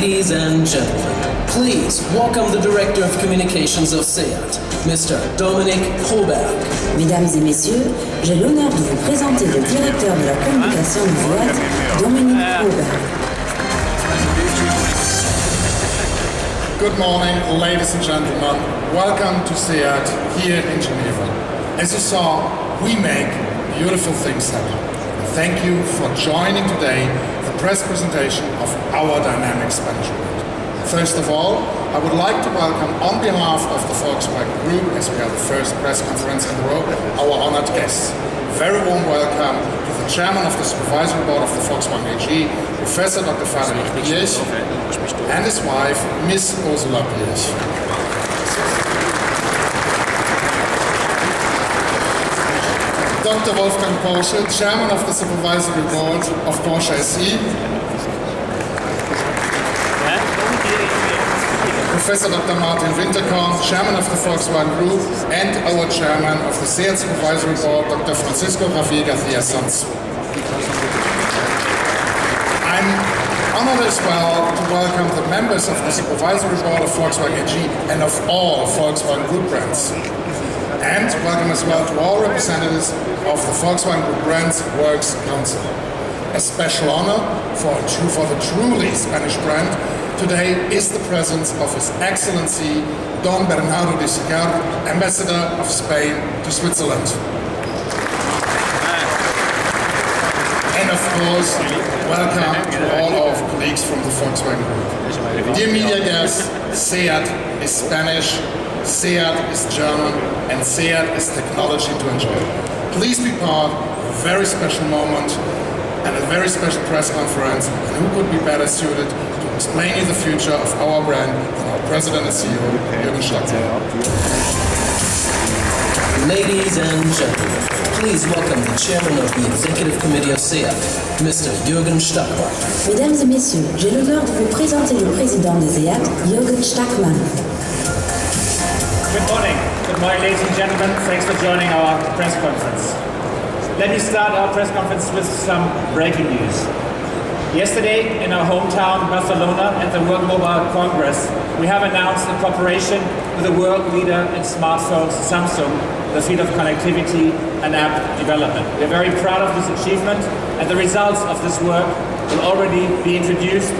Ladies and gentlemen, please welcome the Director of Communications of SEAT, Mr. Dominik Hoberg. Mesdames et messieurs, j'ai l'honneur de vous présenter le directeur de la communication de SEAT, Dominik Hoberg. Good morning, ladies and gentlemen. Welcome to SEAT here in Geneva. As you saw, we make beautiful things happen. Thank you for joining today the press presentation of our dynamic Spanish brand. First of all, I would like to welcome on behalf of the Volkswagen Group, as we are the first press conference in the world, our honored guests. Very warm welcome to the Chairman of the Supervisory Board of the Volkswagen AG, Professor Dr. Friedrich Pirch, and his wife, Miss Ursula Pirch. Dr. Wolfgang Porsche, Chairman of the Supervisory Board of Porsche SE. Professor Dr. Martin Winterkorn, Chairman of the Volkswagen Group, and our Chairman of the SEAT Supervisory Board, Dr. Francisco Javier García Sanz. I'm honored as well to welcome the members of the Supervisory Board of Volkswagen AG and of all Volkswagen Group brands. And welcome as well to all representatives of the Volkswagen Group Brands Works Council. A special honor for the truly Spanish brand today is the presence of His Excellency Don Bernardo de Sicar, Ambassador of Spain to Switzerland. And of course, welcome to all our colleagues from the Volkswagen Group. Dear media guests, SEAT is Spanish, SEAT is German, and SEAT is technology to enjoy. Please be part of a very special moment and a very special press conference, and who could be better suited to explain you the future of our brand than our President and CEO, Jürgen Stackmann. Ladies and gentlemen, please welcome the Chairman of the Executive Committee of SEAT, Mr. Jürgen Stackmann. Mesdames et messieurs, j'ai l'honneur de vous présenter le président de SEAT, Jürgen Stackmann. Good morning. Good morning, ladies and gentlemen. Thanks for joining our press conference. Let me start our press conference with some breaking news. Yesterday, in our hometown, Barcelona, at the World Mobile Congress, we have announced a cooperation with the world leader in smartphones, Samsung, in the field of connectivity and app development. We are very proud of this achievement, and the results of this work will already be introduced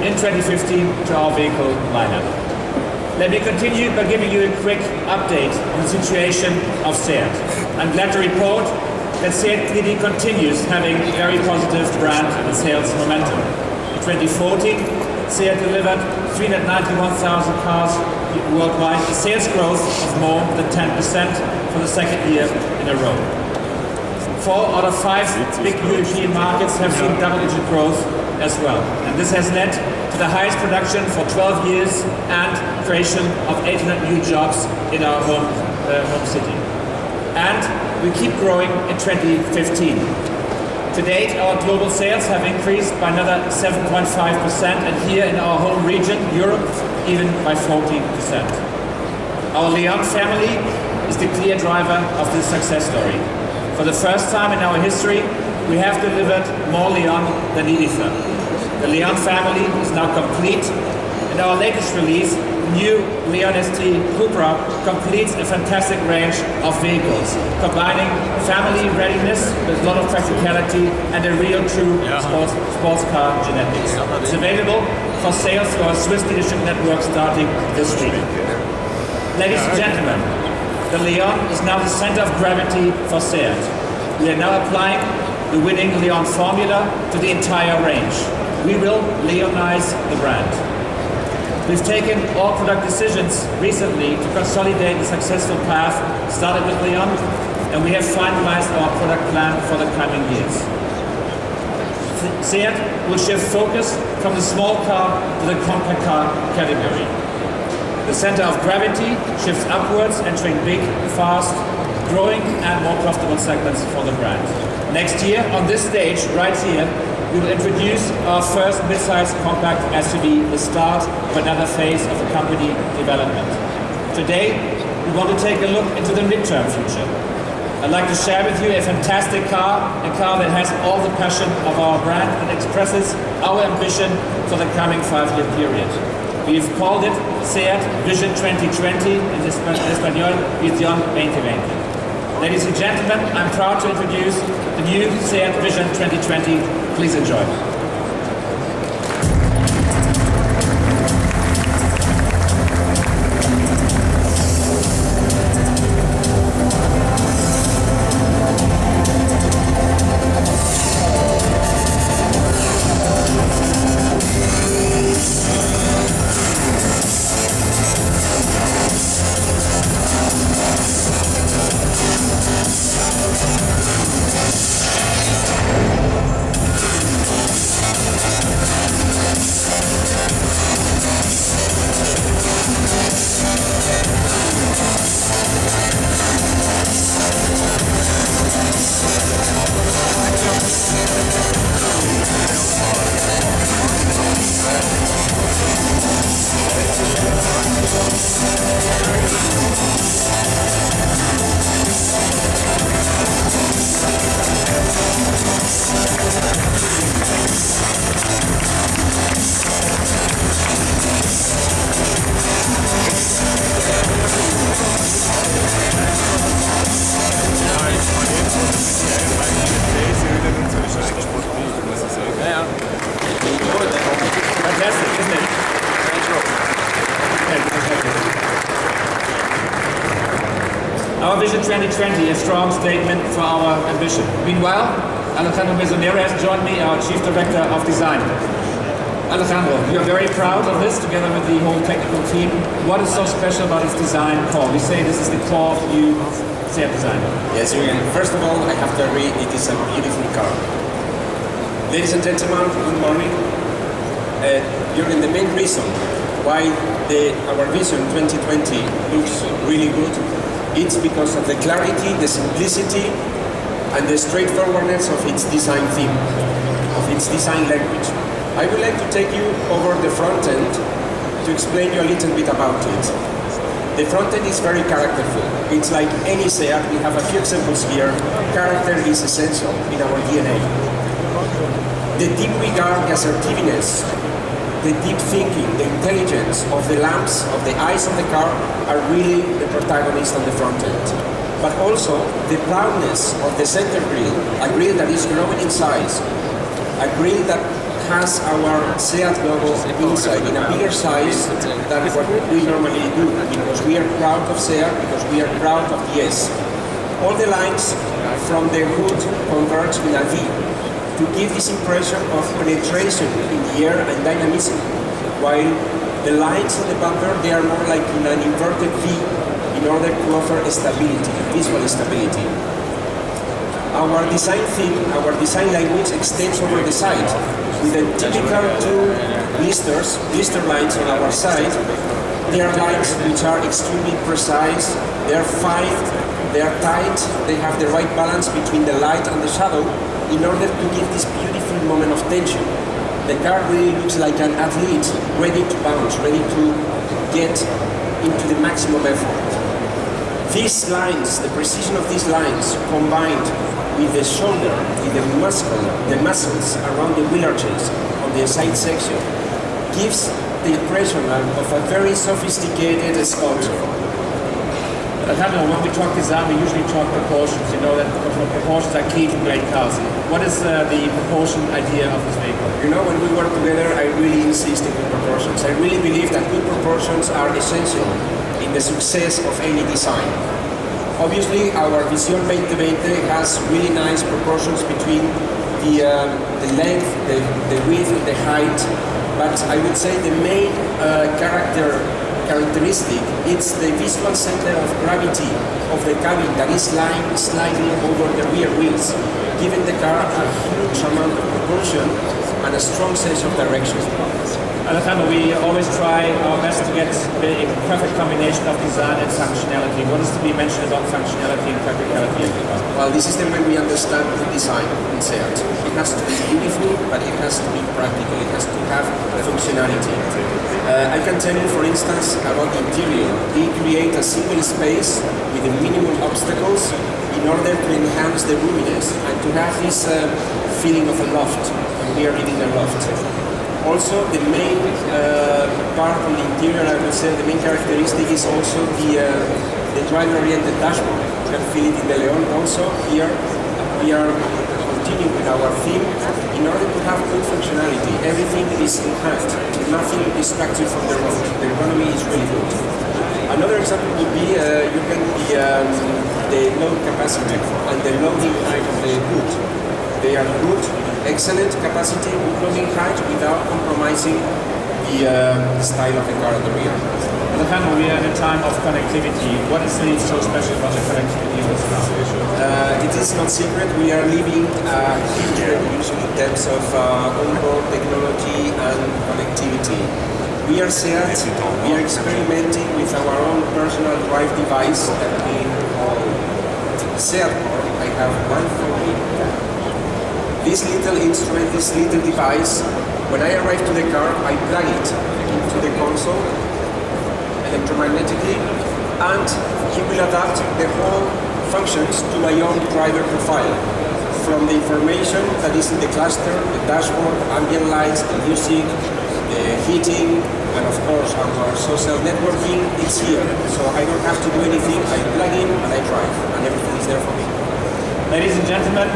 in 2015 to our vehicle lineup. Let me continue by giving you a quick update on the situation of SEAT. I'm glad to report that SEAT clearly continues having very positive brand and sales momentum. In 2014, SEAT delivered 391,000 cars worldwide, a sales growth of more than 10% for the second year in a row. 4 out of 5 big European markets have seen double-digit growth as well. And this has led to the highest production for 12 years and creation of 800 new jobs in our home city. And we keep growing in 2015. To date, our global sales have increased by another 7.5%, and here in our home region, Europe, even by 14%. Our Leon family is the clear driver of this success story. For the first time in our history, we have delivered more Leon than Ibiza. The Leon family is now complete, and our latest release, new Leon ST Cupra, completes a fantastic range of vehicles, combining family readiness with a lot of practicality and a real true sports car genetics. It's available for sales through our Swiss dealership network starting this week. Ladies and gentlemen, the Leon is now the center of gravity for SEAT. We are now applying the winning Leon formula to the entire range. We will Leonize the brand. We've taken all product decisions recently to consolidate the successful path started with Leon, and we have finalized our product plan for the coming years. SEAT will shift focus from the small car to the compact car category. The center of gravity shifts upwards, entering big, fast, growing and more profitable segments for the brand. Next year, on this stage, right here, we will introduce our first mid-size compact SUV, the start of another phase of the company development. Today, we want to take a look into the midterm future. I'd like to share with you a fantastic car, a car that has all the passion of our brand and expresses our ambition for the coming 5-year period. We've called it SEAT Vision 2020, in Espanol, Visión 2020. Ladies and gentlemen, I'm proud to introduce the new SEAT Vision 2020. Please enjoy. Fantastic, isn't it? Our Vision 2020, a strong statement for our ambition. Meanwhile, Alejandro Mesonero has joined me, our Chief Director of Design. Alejandro, we are very proud of this, together with the whole technical team. What is so special about its design core? We say this is the core of new SEAT design. Yes, Julian. First of all, I have to agree, it is a beautiful car. Ladies and gentlemen, good morning. Jürgen, the main reason why our Vision 2020 looks really good, it's because of the clarity, the simplicity, and the straightforwardness of its design theme, of its design language. I would like to take you over the front end to explain you a little bit about it. The front end is very characterful. It's like any SEAT, we have a few examples here. Character is essential in our DNA. The deep regard, the assertiveness, the deep thinking, the intelligence of the lamps, of the eyes of the car are really the protagonist on the front end. But also the proudness of the center grille, a grille that is growing in size, a grille that has our SEAT logo inside in a bigger size than what we normally do, because we are proud of SEAT, because we are proud of the S. All the lines from the hood converge in a V, to give this impression of penetration in the air and dynamism, while the lines on the bumper, they are more like in an inverted V in order to offer stability, visual stability. Our design theme, our design language extends over the side, with the typical two blister lines on our side. They are lines which are extremely precise, they are fine, they are tight, they have the right balance between the light and the shadow, in order to give this beautiful moment of tension. The car really looks like an athlete, ready to bounce, ready to get into the maximum effort. These lines, the precision of these lines, combined with the shoulder, with the muscles around the wheel arches on the side section, gives the impression of a very sophisticated sculpture. Alejandro, when we talk design, we usually talk proportions. You know that proportions are key to great cars. What is the proportion idea of this vehicle? You know, when we work together, I really insist on good proportions. I really believe that good proportions are essential in the success of any design. Obviously, our Visión 2020 has really nice proportions between the length, the width, and the height. But I would say the main characteristic, it's the visual center of gravity of the cabin that is lying slightly over the rear wheels, giving the car a huge amount of proportion and a strong sense of direction. Alejandro, we always try our best to get a perfect combination of design and functionality. What is to be mentioned about functionality and practicality of the car? Well, this is the way we understand the design in SEAT. It has to be beautiful, but it has to be practical. It has to have functionality. I can tell you, for instance, about the interior. We create a single space with the minimum obstacles in order to enhance the roominess and to have this feeling of a loft. we are living in a loft. Also, the main part on the interior, I would say, the main characteristic is also the driver-oriented dashboard. You can feel it in the Leon also. Here, we are continuing with our theme in order to have good functionality. Everything is enhanced. Nothing is distracted from the road. The economy is really good. Another example would be the load capacity and the loading height of the hood. They are good, excellent capacity, good loading height without compromising the style of the car at the rear. Alejandro, we are in a time of connectivity. What is really so special about the connectivity of this car? It is not secret, we are living a huge revolution in terms of onboard technology and connectivity. We are SEAT, we are experimenting with our own personal drive device that we call SEAT Core. I have one for me. This little instrument, this little device, when I arrive to the car, I plug it into the console electromagnetically, and he will adapt the whole functions to my own driver profile. From the information that is in the cluster, the dashboard, ambient lights, the music, the heating, and of course our social networking, it's here. So I don't have to do anything, I plug in and I drive, and everything is there for me. Ladies and gentlemen,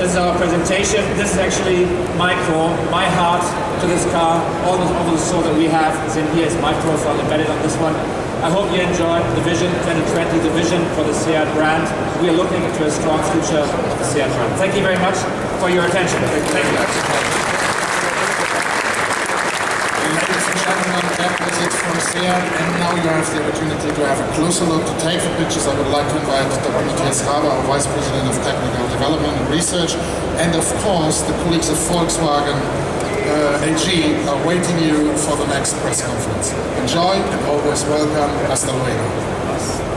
this is our presentation. This is actually my core, my heart to this car. All the soul that we have is in here. Is my profile embedded on this one. I hope you enjoyed the Vision 2020, the vision for the SEAT brand. We are looking into a strong future of the SEAT brand. Thank you very much for your attention. Thank you. Ladies and gentlemen, that was it from SEAT, and now you have the opportunity to have a closer look, to take the pictures. I would like to invite Dr. Matthias Raber, our Vice President of Technical Development and Research, and of course the colleagues of Volkswagen AG are waiting you for the next press conference. Enjoy and always welcome. Hasta luego.